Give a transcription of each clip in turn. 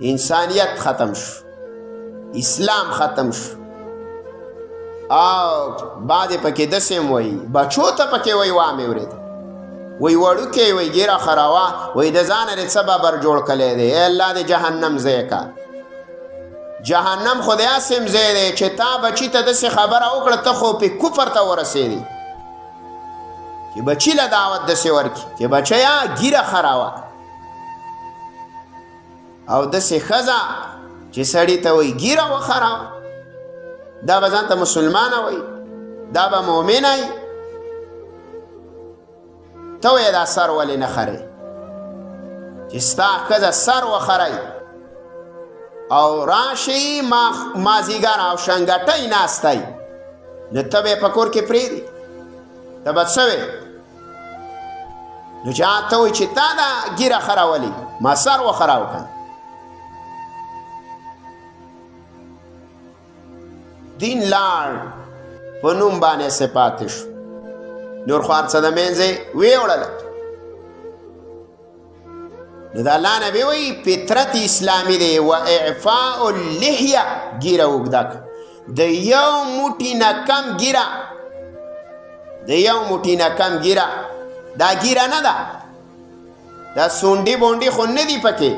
انسانیت ختم شو، اسلام ختم شو. او بعد پکې داسې هم وایي بچو ته پکې وایي وامې اورېده وایي وړوکی وایي ګیره خراوه وایي د ځانه دې څه ببر جوړ کلی دی ای الله دې جهنم ځای کا. جهنم خو داسې هم ځای دی چې تا بچي ته داسې خبره وکړه ته خو پې کفر ته ورسېدې چې بچي له دعوت داسې ورکړي چې بچیا ګیره خراوه او داسې ښځه چې سړي ته وایي ګیره وخراوه دا به ځان ته مسلمانه وایي دا به مؤمنه وي. ته وایې دا سر ولې نه خرئ چې ستا ښځه سر وخرئ او راشئ مازدیګر او شنګټۍ ناستی نو ته به یې په کور کې پرېږدي ته به څه وې نو چې ته وایي چې تا دا ګیره خرولې ما سر وخراو که دین لاړ په نوم باندې سې پاتې شو نور خو هر څه د منځه ویوړله. نو د الله نبی وایي فطرت اسلامي دی و اعفاء اللحیه ګیره اوږده کړه د یو موټي نه کم ګیره د یو موټي نه کم ګیره دا ګیره نه ده دا سونډي بونډي خو نه دي پکې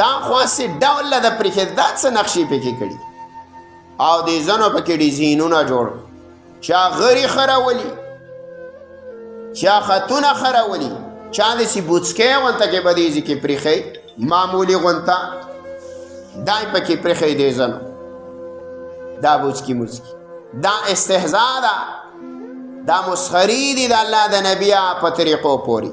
دا خو هسې ډوله د پرېښې دا څه نقشې پکې کړي او د ځنو پکې ډیزاینونه جوړ چا غري خرولي چا خطونه خرولي چا داسې بوڅکۍ غونته کې به دې کې پرېښی معمولي غونته دا یې پکې پرېښی دی ځنو دا بوڅکي موڅکي دا استهزا ده دا مسخري دي د الله د نبي په طریقو پورې.